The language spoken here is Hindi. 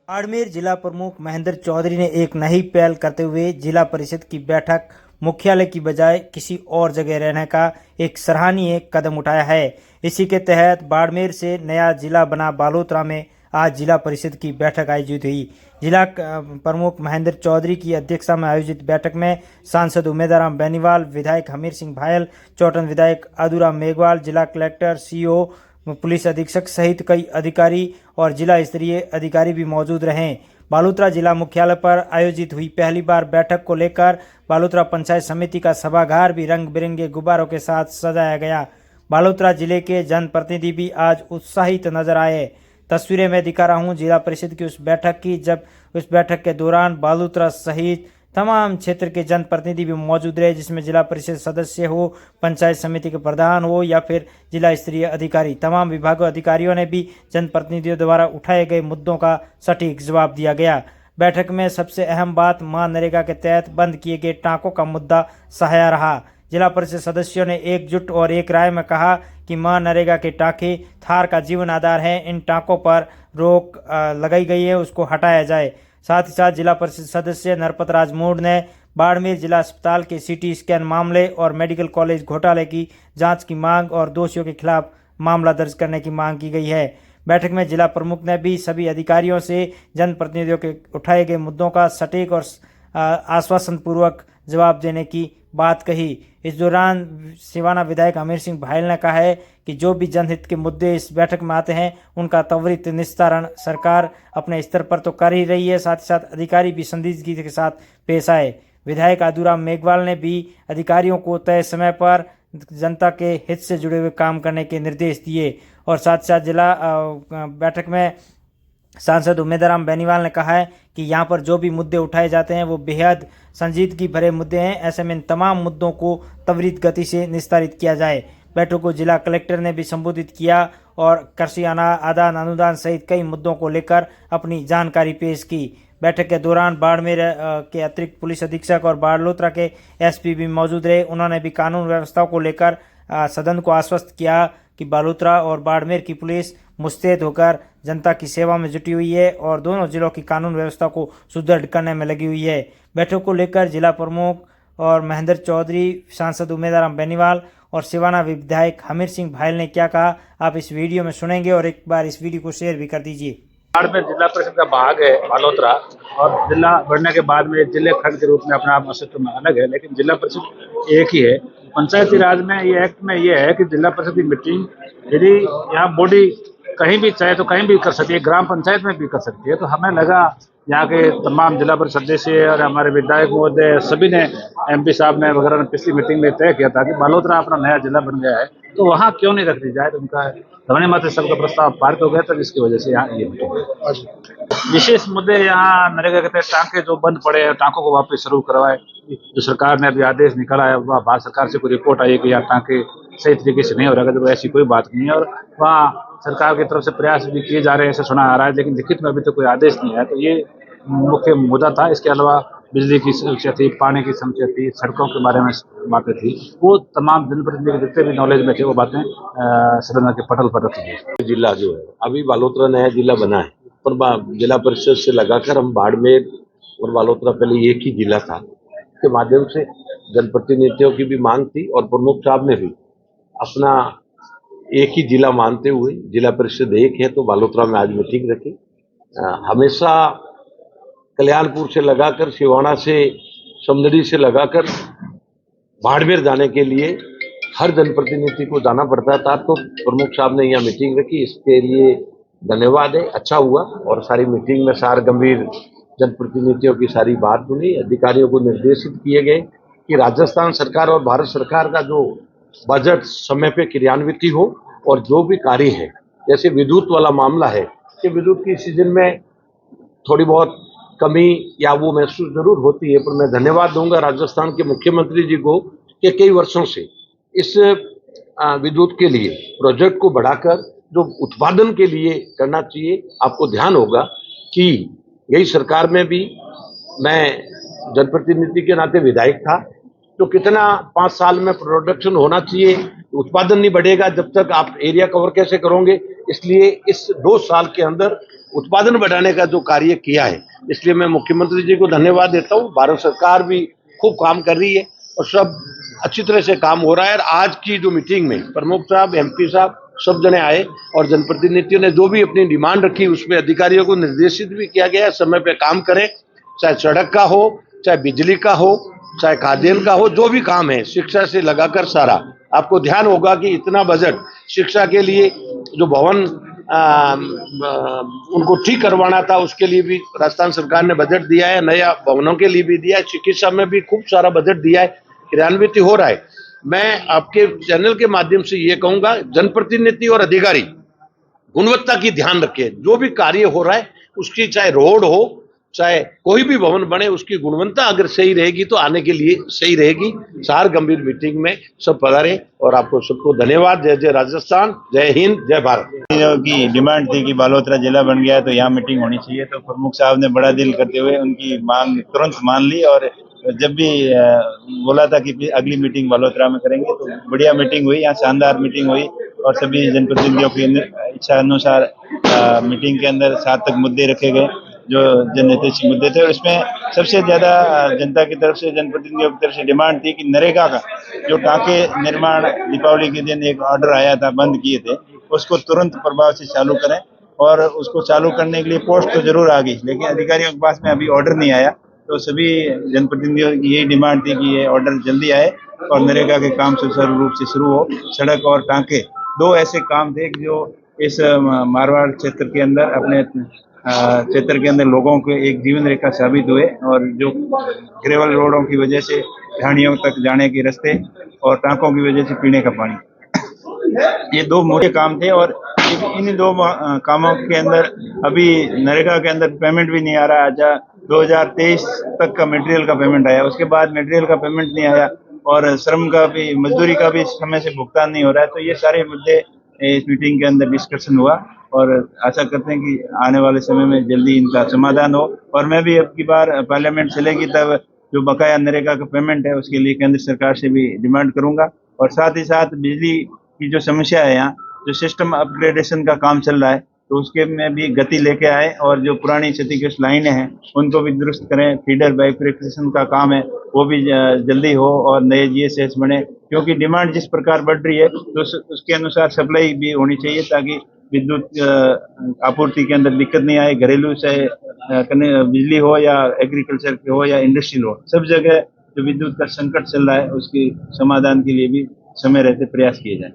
बाड़मेर जिला प्रमुख महेंद्र चौधरी ने एक नई पहल करते हुए जिला परिषद की बैठक मुख्यालय की बजाय किसी और जगह रहने का एक सराहनीय कदम उठाया है। इसी के तहत बाड़मेर से नया जिला बना बालोतरा में आज जिला परिषद की बैठक आयोजित हुई। जिला प्रमुख महेंद्र चौधरी की अध्यक्षता में आयोजित बैठक में सांसद उमेदराम बेनीवाल, विधायक हमीर सिंह भायल, चौटन विधायक अदूराम मेघवाल, जिला कलेक्टर, सीओ, पुलिस अधीक्षक सहित कई अधिकारी और जिला स्तरीय अधिकारी भी मौजूद रहे। बालोतरा जिला मुख्यालय पर आयोजित हुई पहली बार बैठक को लेकर बालोतरा पंचायत समिति का सभागार भी रंग बिरंगे गुब्बारों के साथ सजाया गया। बालोतरा जिले के जनप्रतिनिधि भी आज उत्साहित नजर आए। तस्वीरें मैं दिखा रहा हूं जिला परिषद की उस बैठक की, जब उस बैठक के दौरान बालोतरा सहित तमाम क्षेत्र के जनप्रतिनिधि भी मौजूद रहे, जिसमें जिला परिषद सदस्य हो, पंचायत समिति के प्रधान हो या फिर जिला स्तरीय अधिकारी। तमाम विभागों अधिकारियों ने भी जनप्रतिनिधियों द्वारा उठाए गए मुद्दों का सटीक जवाब दिया गया। बैठक में सबसे अहम बात मनरेगा के तहत बंद किए गए टाँकों का मुद्दा सहाया रहा। जिला परिषद सदस्यों ने एकजुट और एक राय में कहा कि मनरेगा के टाँके थार का जीवन आधार है, इन टाँकों पर रोक लगाई गई है, उसको हटाया जाए। साथ ही साथ जिला परिषद सदस्य नरपत राज मूड ने बाड़मेर जिला अस्पताल के सीटी स्कैन मामले और मेडिकल कॉलेज घोटाले की जांच की मांग और दोषियों के खिलाफ मामला दर्ज करने की मांग की गई है। बैठक में जिला प्रमुख ने भी सभी अधिकारियों से जनप्रतिनिधियों के उठाए गए मुद्दों का सटीक और आश्वासन पूर्वक जवाब देने की बात कही। इस दौरान सिवाना विधायक हमीर सिंह भायल ने कहा है कि जो भी जनहित के मुद्दे इस बैठक में आते हैं उनका त्वरित निस्तारण सरकार अपने स्तर पर तो कर ही रही है, साथ ही साथ अधिकारी भी संजीदगी के साथ पेश आए। विधायक अदूराम मेघवाल ने भी अधिकारियों को तय समय पर जनता के हित से जुड़े हुए काम करने के निर्देश दिए और साथ साथ जिला बैठक में सांसद उमेदराम बेनीवाल ने कहा है कि यहाँ पर जो भी मुद्दे उठाए जाते हैं वो बेहद संजीदगी भरे मुद्दे हैं, ऐसे में इन तमाम मुद्दों को त्वरित गति से निस्तारित किया जाए। बैठक को जिला कलेक्टर ने भी संबोधित किया और कृषि आदान अनुदान सहित कई मुद्दों को लेकर अपनी जानकारी पेश की। बैठक के दौरान बाड़मेर के अतिरिक्त पुलिस अधीक्षक और बालोतरा के एसपी भी मौजूद रहे। उन्होंने भी कानून व्यवस्था को लेकर सदन को आश्वस्त किया कि बालोतरा और बाड़मेर की पुलिस मुस्तैद होकर जनता की सेवा में जुटी हुई है और दोनों जिलों की कानून व्यवस्था को सुदृढ़ करने में लगी हुई है। बैठक को लेकर जिला प्रमुख और महेंद्र चौधरी, सांसद उमेदराम बेनीवाल और सिवाना विधायक हमीर सिंह भायल ने क्या कहा, आप इस वीडियो में सुनेंगे और एक बार इस वीडियो को शेयर भी कर दीजिए। बाड़मेर जिला परिषद का भाग है बालोतरा और जिला बढ़ने के बाद में जिले खंड के रूप में अपने आप अस्तित्व में अलग है, लेकिन जिला परिषद एक ही है। पंचायती राज में ये एक्ट में ये है कि जिला परिषद की मीटिंग यदि यहाँ बॉडी कहीं भी चाहे तो कहीं भी कर सकती है, ग्राम पंचायत में भी कर सकती है। तो हमें लगा यहाँ के तमाम जिला परिषद सदस्य और हमारे विधायक महोदय सभी ने, एमपी साहब ने वगैरह ने पिछली मीटिंग में तय किया था कि बालोतरा अपना नया जिला बन गया है तो वहाँ क्यों नहीं रख दी जाए। तो उनका ध्वनिमत सबका प्रस्ताव पारित हो गया था, जिसकी वजह से यहाँ ये मीटिंग। विशेष मुद्दे यहाँ नरेगा के तहत टाँके जो बंद पड़े हैं, टाँकों को वापस शुरू करवाए। जो सरकार ने अभी आदेश निकाला है, वह भारत सरकार से कोई रिपोर्ट आई है कि यहाँ टाँके सही तरीके से नहीं हो रहा है, तो ऐसी कोई बात नहीं है और वहाँ सरकार की तरफ से प्रयास भी किए जा रहे हैं, ऐसा सुना आ रहा है, लेकिन लिखित में अभी तो कोई आदेश नहीं है। तो ये मुख्य मुद्दा था। इसके अलावा बिजली की समस्या थी, पानी की समस्या थी, सड़कों के बारे में बातें थी, वो तमाम जनप्रतिनिधि जितने भी नॉलेज में थे वो बातें सदन के पटल पर रखी गई। जिला जो है अभी बालोतरा नया जिला बना है, पर जिला परिषद से लगाकर हम बाड़मेर और बालोतरा पहले एक ही जिला था, के माध्यम से जनप्रतिनिधियों की भी मांग थी और प्रमुख साहब ने भी अपना एक ही जिला मानते हुए जिला परिषद एक है तो बालोतरा में आज मीटिंग रखी। हमेशा कल्याणपुर से लगाकर सिवाना से समदड़ी से लगाकर बाड़मेर जाने के लिए हर जनप्रतिनिधि को जाना पड़ता था, तो प्रमुख साहब ने यहाँ मीटिंग रखी, इसके लिए धन्यवाद है। अच्छा हुआ और सारी मीटिंग में सार गंभीर जनप्रतिनिधियों की सारी बात सुनी। अधिकारियों को निर्देशित किए गए कि राजस्थान सरकार और भारत सरकार का जो बजट समय पे क्रियान्वित हो और जो भी कार्य है, जैसे विद्युत वाला मामला है कि विद्युत की सीजन में थोड़ी बहुत कमी या वो महसूस जरूर होती है, पर मैं धन्यवाद दूंगा राजस्थान के मुख्यमंत्री जी को कि कई वर्षों से इस विद्युत के लिए प्रोजेक्ट को बढ़ाकर जो उत्पादन के लिए करना चाहिए। आपको ध्यान होगा कि यही सरकार में भी मैं जनप्रतिनिधि के नाते विधायक था, तो कितना 5 साल में प्रोडक्शन होना चाहिए, उत्पादन नहीं बढ़ेगा जब तक आप एरिया कवर कैसे करोगे। इसलिए इस 2 साल के अंदर उत्पादन बढ़ाने का जो कार्य किया है, इसलिए मैं मुख्यमंत्री जी को धन्यवाद देता हूँ। भारत सरकार भी खूब काम कर रही है और सब अच्छी तरह से काम हो रहा है। और आज की जो मीटिंग में प्रमुख साहब, एमपी साहब सब जने आए और जनप्रतिनिधियों ने जो भी अपनी डिमांड रखी उसमें अधिकारियों को निर्देशित भी किया गया समय पे काम करें, चाहे सड़क का हो, चाहे बिजली का हो, चाहे खाद्यान्न का हो, जो भी काम है शिक्षा से लगाकर सारा। आपको ध्यान होगा कि इतना बजट शिक्षा के लिए जो भवन उनको ठीक करवाना था उसके लिए भी राजस्थान सरकार ने बजट दिया है, नया भवनों के लिए भी दिया है, चिकित्सा में भी खूब सारा बजट दिया है, क्रियान्वित हो रहा है। मैं आपके चैनल के माध्यम से ये कहूंगा, जनप्रतिनिधि और अधिकारी गुणवत्ता की ध्यान रखें। जो भी कार्य हो रहा है उसकी, चाहे रोड हो, चाहे कोई भी भवन बने, उसकी गुणवत्ता अगर सही रहेगी तो आने के लिए सही रहेगी। सार गंभीर मीटिंग में सब पधारे और आपको सबको धन्यवाद। जय जय राजस्थान, जय हिंद, जय भारत। की डिमांड थी कि बालोतरा जिला बन गया तो यहाँ मीटिंग होनी चाहिए, तो प्रमुख साहब ने बड़ा दिल करते हुए उनकी मांग तुरंत मान ली और जब भी बोला था कि अगली मीटिंग बालोतरा में करेंगे, तो बढ़िया मीटिंग हुई, यहाँ शानदार मीटिंग हुई और सभी जनप्रतिनिधियों की इच्छा अनुसार मीटिंग के अंदर 7 तक मुद्दे रखे गए जो जनहितैषी मुद्दे थे। और इसमें सबसे ज्यादा जनता की तरफ से, जनप्रतिनिधियों की तरफ से डिमांड थी कि नरेगा का जो टाँके निर्माण दीपावली के दिन एक ऑर्डर आया था, बंद किए थे, उसको तुरंत प्रभाव से चालू करें। और उसको चालू करने के लिए पोस्ट तो जरूर आ गई, लेकिन अधिकारियों के पास में अभी ऑर्डर नहीं आया। तो सभी जनप्रतिनिधियों की यही डिमांड थी कि ये ऑर्डर जल्दी आए और नरेगा के काम सुचारू रूप से शुरू हो। सड़क और टाँके 2 ऐसे काम थे जो इस मारवाड़ क्षेत्र के अंदर, अपने क्षेत्र के अंदर लोगों के एक जीवन रेखा साबित हुए। और जो ग्रेवल रोडों की वजह से ढाणियों तक जाने के रास्ते और टाँकों की वजह से पीने का पानी, ये 2 मुख्य काम थे। और इन 2 कामों के अंदर अभी नरेगा के अंदर पेमेंट भी नहीं आ रहा। अच्छा, 2023 तक का मटेरियल का पेमेंट आया, उसके बाद मटेरियल का पेमेंट नहीं आया और श्रम का भी, मजदूरी का भी समय से भुगतान नहीं हो रहा है। तो ये सारे मुद्दे इस मीटिंग के अंदर डिस्कशन हुआ और आशा करते हैं कि आने वाले समय में जल्दी इनका समाधान हो। और मैं भी अब की बार पार्लियामेंट चलेगी तब जो बकाया नरेगा का पेमेंट है उसके लिए केंद्र सरकार से भी डिमांड करूंगा। और साथ ही साथ बिजली की जो समस्या है, यहाँ जो सिस्टम अपग्रेडेशन का काम चल रहा है, तो उसके में भी गति लेके आए और जो पुरानी क्षतिग्रस्त लाइनें हैं उनको भी दुरुस्त करें। फीडर बाइफरकेशन का काम है वो भी जल्दी हो और नए जीएसएस बने, क्योंकि डिमांड जिस प्रकार बढ़ रही है तो उसके अनुसार सप्लाई भी होनी चाहिए ताकि विद्युत आपूर्ति के अंदर दिक्कत नहीं आए। घरेलू से बिजली हो या एग्रीकल्चर की हो या इंडस्ट्रियल हो, सब जगह जो विद्युत का संकट चल रहा है उसके समाधान के लिए भी समय रहते प्रयास किए जाए।